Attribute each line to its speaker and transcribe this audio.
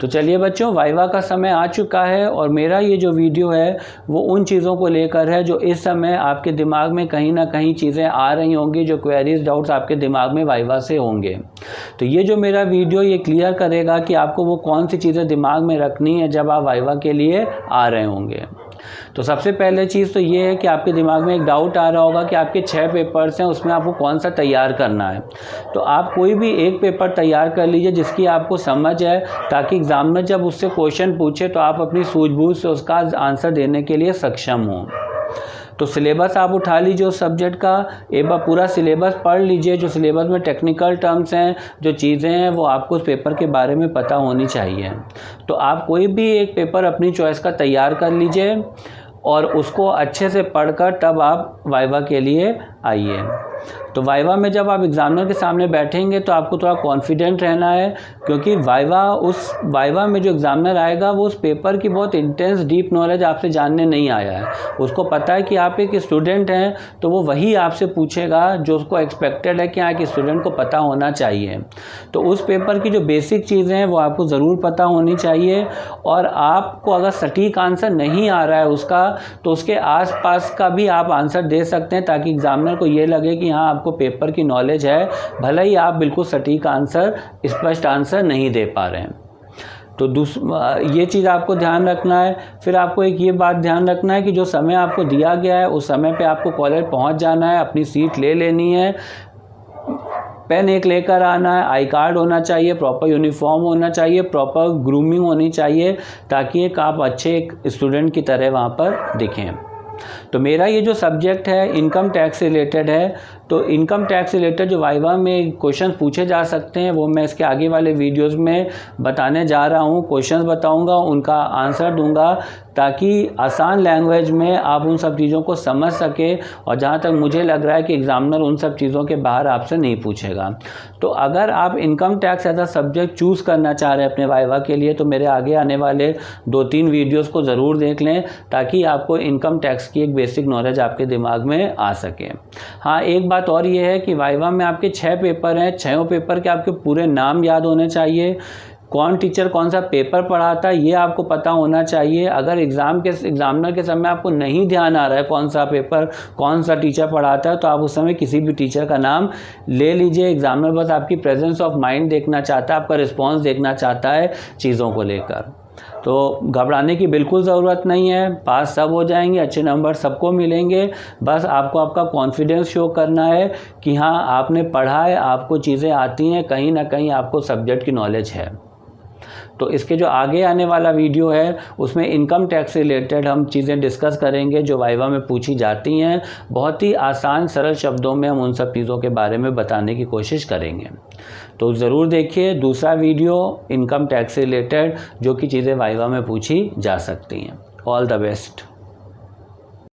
Speaker 1: तो चलिए बच्चों, वाइवा का समय आ चुका है और मेरा ये जो वीडियो है वो उन चीज़ों को लेकर है जो इस समय आपके दिमाग में कहीं ना कहीं चीज़ें आ रही होंगी, जो क्वेरीज डाउट्स आपके दिमाग में वाइवा से होंगे। तो ये जो मेरा वीडियो ये क्लियर करेगा कि आपको वो कौन सी चीज़ें दिमाग में रखनी है जब आप वाइवा के लिए आ रहे होंगे। तो सबसे पहले चीज़ तो ये है कि आपके दिमाग में एक डाउट आ रहा होगा कि आपके 6 पेपर्स हैं, उसमें आपको कौन सा तैयार करना है। तो आप कोई भी एक पेपर तैयार कर लीजिए जिसकी आपको समझ है, ताकि एग्ज़ाम में जब उससे क्वेश्चन पूछे तो आप अपनी सूझबूझ से उसका आंसर देने के लिए सक्षम हों। तो सिलेबस आप उठा लीजिए उस सब्जेक्ट का, एक बार पूरा सिलेबस पढ़ लीजिए। जो सिलेबस में टेक्निकल टर्म्स हैं, जो चीज़ें हैं, वो आपको उस पेपर के बारे में पता होनी चाहिए। तो आप कोई भी एक पेपर अपनी चॉइस का तैयार कर लीजिए और उसको अच्छे से पढ़कर तब आप वाइवा के लिए आइए। तो वाइवा में जब आप एग्ज़ामिनर के सामने बैठेंगे तो आपको थोड़ा कॉन्फिडेंट रहना है, क्योंकि वाइवा में जो एग्ज़ामिनर आएगा वो उस पेपर की बहुत इंटेंस डीप नॉलेज आपसे जानने नहीं आया है। उसको पता है कि आप एक स्टूडेंट हैं, तो वो वही आपसे पूछेगा जो उसको एक्सपेक्टेड है कि हाँ, कि स्टूडेंट को पता होना चाहिए। तो उस पेपर की जो बेसिक चीज़ें हैं वो आपको ज़रूर पता होनी चाहिए, और आपको अगर सटीक आंसर नहीं आ रहा है उसका, तो उसके आसपास का भी आप आंसर दे सकते हैं, ताकि एग्ज़ामिनर को ये लगे कि हाँ, आपको पेपर की नॉलेज है, भले ही आप बिल्कुल सटीक आंसर, स्पष्ट आंसर नहीं दे पा रहे हैं। तो ये चीज़ आपको ध्यान रखना है। फिर आपको एक ये बात ध्यान रखना है कि जो समय आपको दिया गया है उस समय पे आपको कॉलेज पहुंच जाना है, अपनी सीट ले लेनी है, पेन एक लेकर आना है, आई कार्ड होना चाहिए, प्रॉपर यूनिफॉर्म होना चाहिए, प्रॉपर ग्रूमिंग होनी चाहिए, ताकि एक आप अच्छे एक स्टूडेंट की तरह वहाँ पर दिखें। तो मेरा ये जो सब्जेक्ट है इनकम टैक्स रिलेटेड है, तो इनकम टैक्स रिलेटेड जो वाइवा में क्वेश्चन पूछे जा सकते हैं वो मैं इसके आगे वाले वीडियोस में बताने जा रहा हूँ। क्वेश्चंस बताऊँगा, उनका आंसर दूंगा, ताकि आसान लैंग्वेज में आप उन सब चीज़ों को समझ सके, और जहाँ तक मुझे लग रहा है कि एग्ज़ामिनर उन सब चीज़ों के बाहर आपसे नहीं पूछेगा। तो अगर आप income tax as a subject choose करना चाह रहे हैं अपने वाइवा के लिए, तो मेरे आगे आने वाले 2-3 वीडियोज़ को ज़रूर देख लें, ताकि आपको इनकम टैक्स की एक बेसिक नॉलेज आपके दिमाग में आ सके। हाँ, एक बात और ये है कि वाइवा में आपके 6 पेपर हैं, 6 पेपर के आपके पूरे नाम याद होने चाहिए, कौन टीचर कौन सा पेपर पढ़ाता है ये आपको पता होना चाहिए। अगर एग्ज़ामिनर के समय आपको नहीं ध्यान आ रहा है कौन सा पेपर कौन सा टीचर पढ़ाता है, तो आप उस समय किसी भी टीचर का नाम ले लीजिए। एग्ज़ामिनर बस आपकी प्रेजेंस ऑफ माइंड देखना चाहता है, आपका रिस्पॉन्स देखना चाहता है चीज़ों को लेकर। तो घबराने की बिल्कुल ज़रूरत नहीं है, पास सब हो जाएंगे, अच्छे नंबर सबको मिलेंगे। बस आपको आपका कॉन्फिडेंस शो करना है कि हाँ, आपने पढ़ा है, आपको चीज़ें आती हैं, कहीं ना कहीं आपको सब्जेक्ट की नॉलेज है। तो इसके जो आगे आने वाला वीडियो है उसमें इनकम टैक्स रिलेटेड हम चीज़ें डिस्कस करेंगे जो वाइवा में पूछी जाती हैं। बहुत ही आसान सरल शब्दों में हम उन सब चीज़ों के बारे में बताने की कोशिश करेंगे। तो ज़रूर देखिए दूसरा वीडियो इनकम टैक्स रिलेटेड, जो कि चीज़ें वाइवा में पूछी जा सकती हैं। All the best.